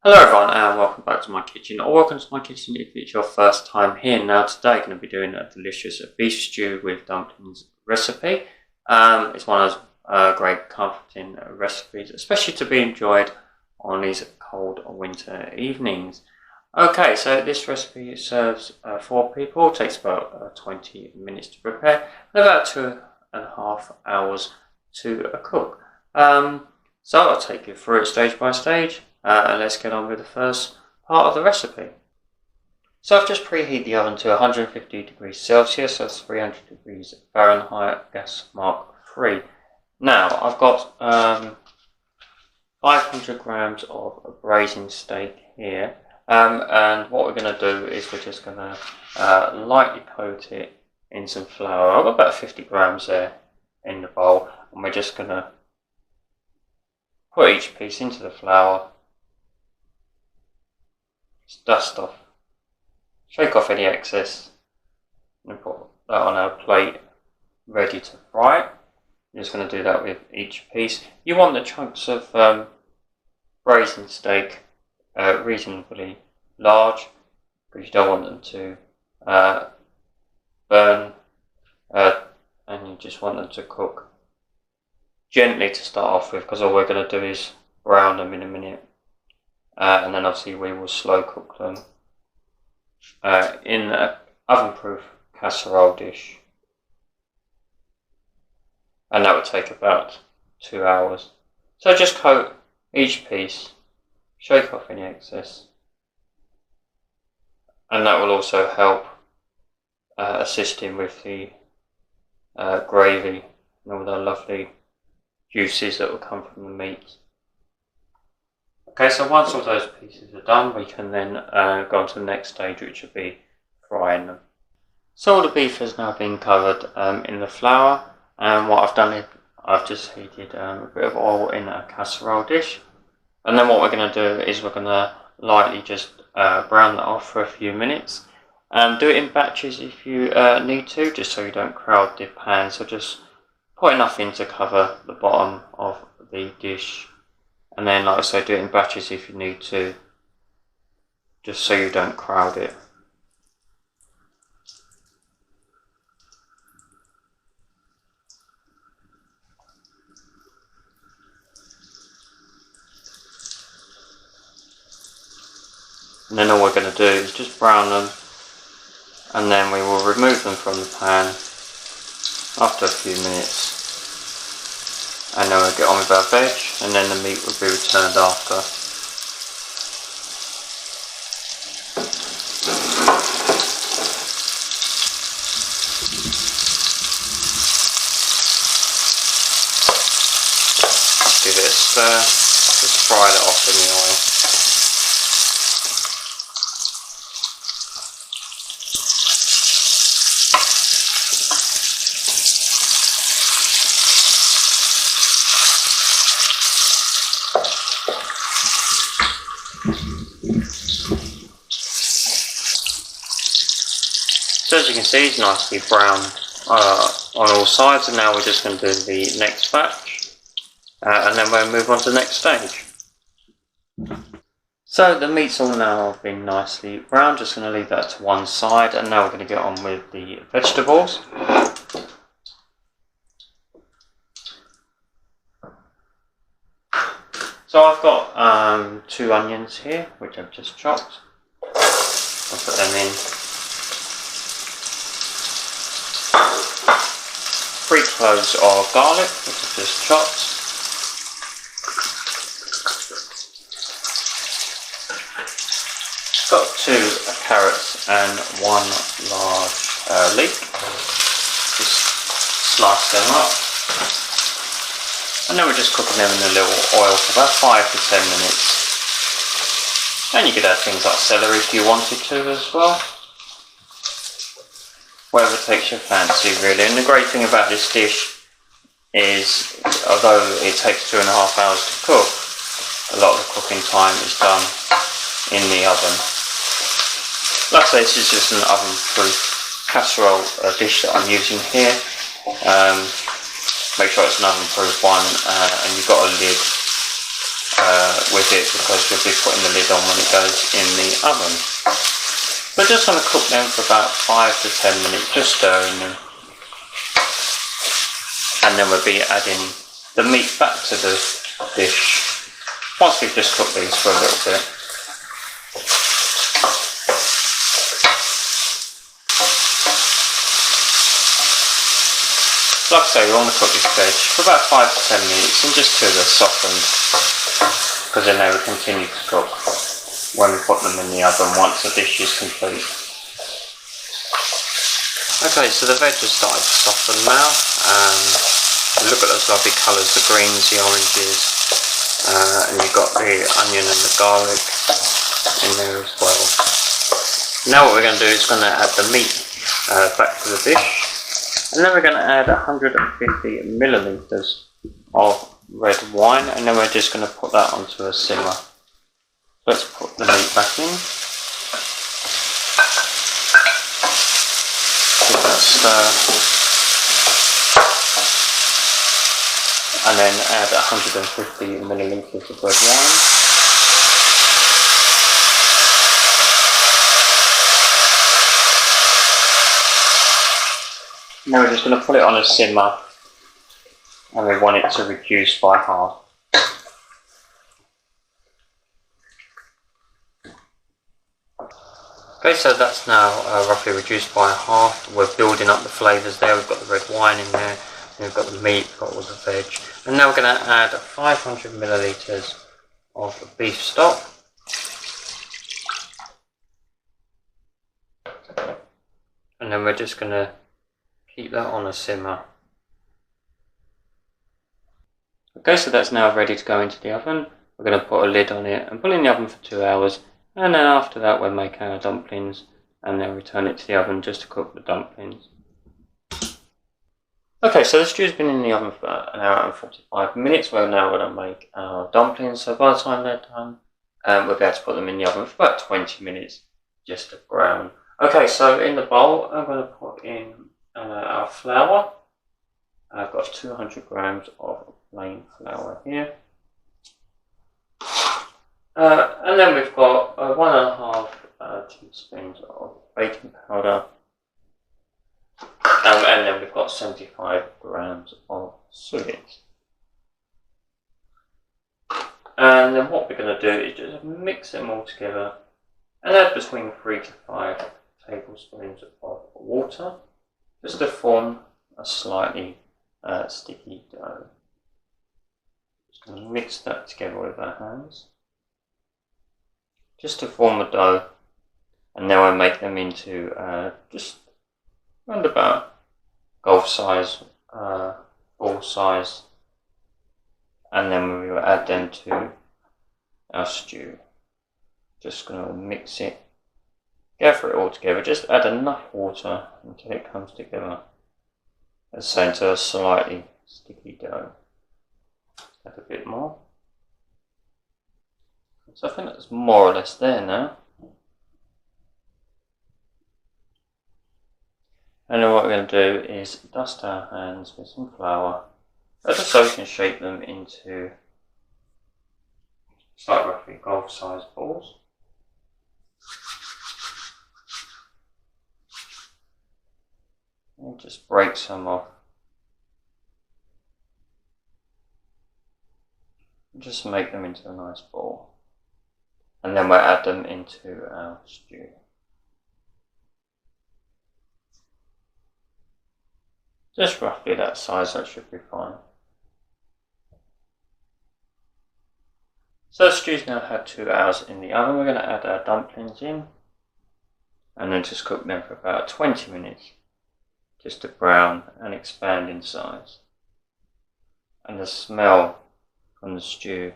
Hello everyone and welcome back to my kitchen, or welcome to my kitchen if it's your first time here. Now today I'm going to be doing a delicious beef stew with dumplings recipe. It's one of those great comforting recipes, especially to be enjoyed on these cold winter evenings. Okay, so this recipe serves 4 people, it takes about 20 minutes to prepare and about 2.5 hours to cook. So I'll take you through it stage by stage. And let's get on with the first part of the recipe. So I've just preheated the oven to 150 degrees Celsius, that's 300 degrees Fahrenheit, gas mark 3. Now I've got 500 grams of braising steak here, and what we're going to do is we're just going to lightly coat it in some flour. I've got about 50 grams there in the bowl, and we're just going to put each piece into the flour. Just dust off, shake off any excess, and put that on our plate ready to fry. I'm just going to do that with each piece. You want the chunks of braised steak reasonably large, because you don't want them to burn, and you just want them to cook gently to start off with, because all we're going to do is brown them in a minute. And then obviously we will slow cook them in an oven-proof casserole dish, and that would take about 2 hours. So just coat each piece, shake off any excess, and that will also help assisting with the gravy and all the lovely juices that will come from the meat. Okay, so once all those pieces are done, we can then go on to the next stage, which will be frying them. So all the beef has now been covered in the flour, and what I've done is I've just heated a bit of oil in a casserole dish, and then what we're going to do is we're going to lightly just brown that off for a few minutes. Do it in batches if you need to, just so you don't crowd the pan, so just put enough in to cover the bottom of the dish. And then, like I say, do it in batches if you need to, just so you don't crowd it. And then all we're going to do is just brown them, and then we will remove them from the pan after a few minutes. And then we'll get on with our veg, and then the meat will be returned after. Give it a stir, just fry that off in the oil. So as you can see, it's nicely brown on all sides, and now we're just going to do the next batch, and then we'll move on to the next stage. So the meat's all now been nicely brown, just going to leave that to one side, and now we're going to get on with the vegetables. So I've got 2 onions here, which I've just chopped. I'll put them in. 3 cloves of garlic, which I've just chopped. Got 2 carrots and 1 large leek. Just slice them up. And then we're just cooking them in a little oil for about 5 to 10 minutes. And you could add things like celery if you wanted to as well. Whatever takes your fancy, really. And the great thing about this dish is, although it takes 2.5 hours to cook, a lot of the cooking time is done in the oven. Like I say, this is just an oven-proof casserole dish that I'm using here. Make sure it's an oven-proof one, and you've got a lid with it because you'll be putting the lid on when it goes in the oven. We're just going to cook them for about 5 to 10 minutes, just stirring them. And then we'll be adding the meat back to the dish once we've just cooked these for a little bit. Like I say, we want to cook this veg for about 5 to 10 minutes and just till they're softened, because then they will continue to cook when we put them in the oven once the dish is complete. Okay, so the veg has started to soften now. Look at those lovely colours, the greens, the oranges, and you've got the onion and the garlic in there as well. Now what we're going to do is going to add the meat back to the dish. And then we're going to add 150 millilitres of red wine, and then we're just going to put that onto a simmer. Let's put the meat back in. Give that a stir. And then add 150 millilitres of red wine. Now we're just going to put it on a simmer, and we want it to reduce by half. Okay, so that's now roughly reduced by half. We're building up the flavours there. We've got the red wine in there, we've got the meat, we've got all the veg. And now we're going to add 500 millilitres of beef stock. And then we're just going to keep that on a simmer. Okay, so that's now ready to go into the oven. We're going to put a lid on it and put it in the oven for 2 hours, and then after that we'll make our dumplings and then return it to the oven just to cook the dumplings. Okay, so the stew's been in the oven for an hour and 45 minutes. We're now going to make our dumplings, so by the time they're done we'll be able to put them in the oven for about 20 minutes just to brown. Okay, so in the bowl I'm going to put in our flour. I've got 200 grams of plain flour here. And then we've got 1.5 teaspoons of baking powder. And then we've got 75 grams of suet. And then what we're going to do is just mix them all together and add between 3 to 5 tablespoons of water, just to form a slightly sticky dough. Just going to mix that together with our hands, just to form a dough, and then we'll make them into just around about golf size, ball size, and then we will add them to our stew. Just going to mix it, gather it all together, just add enough water until it comes together, as say, into a slightly sticky dough. Add a bit more. So I think that's more or less there now. And then what we're going to do is dust our hands with some flour, just so we can shape them into like roughly golf sized balls. And just break some off. Just make them into a nice ball. And then we'll add them into our stew. Just roughly that size, that should be fine. So the stew's now had 2 hours in the oven. We're going to add our dumplings in and then just cook them for about 20 minutes. Just to brown and expand in size. And the smell from the stew,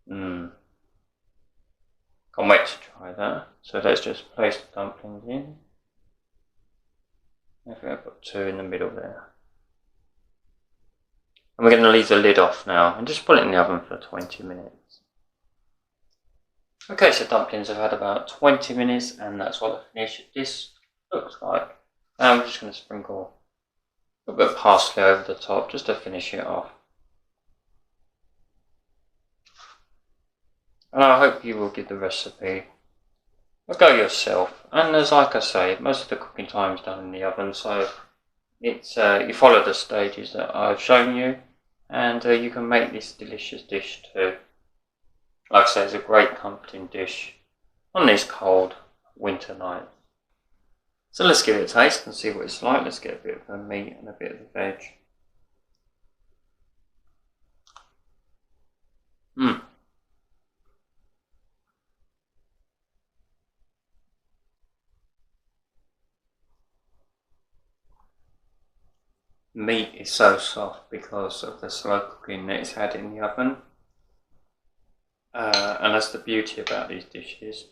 can't wait to try that. So let's just place the dumplings in. I think I've got 2 in the middle there. And we're going to leave the lid off now and just put it in the oven for 20 minutes. Okay, so dumplings have had about 20 minutes and that's what the finished dish looks like. I'm just going to sprinkle a bit of parsley over the top just to finish it off. And I hope you will give the recipe a go yourself. And as like I say, most of the cooking time is done in the oven, so it's you follow the stages that I've shown you, and you can make this delicious dish too. Like I say, it's a great comforting dish on these cold winter nights. So let's give it a taste and see what it's like. Let's get a bit of the meat and a bit of the veg. Meat is so soft because of the slow cooking that it's had in the oven. And that's the beauty about these dishes.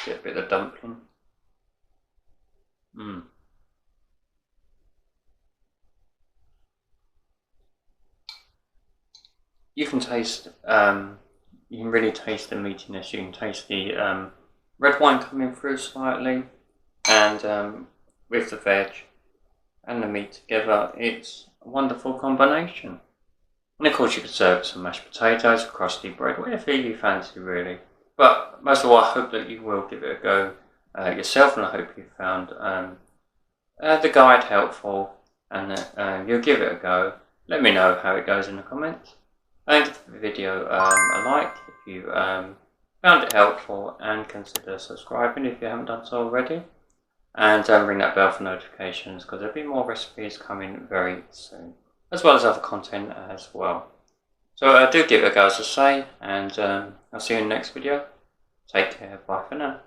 Get a bit of dumpling. You can taste, you can really taste the meatiness. You can taste the red wine coming through slightly, and with the veg and the meat together, it's a wonderful combination. And of course you could serve some mashed potatoes, crusty bread, whatever you fancy really. But most of all, I hope that you will give it a go yourself, and I hope you found the guide helpful, and that you'll give it a go. Let me know how it goes in the comments. And give the video a like if you found it helpful, and consider subscribing if you haven't done so already. And ring that bell for notifications, because there'll be more recipes coming very soon, as well as other content as well. So do give it a go, as I say, and I'll see you in the next video. Take care, bye for now.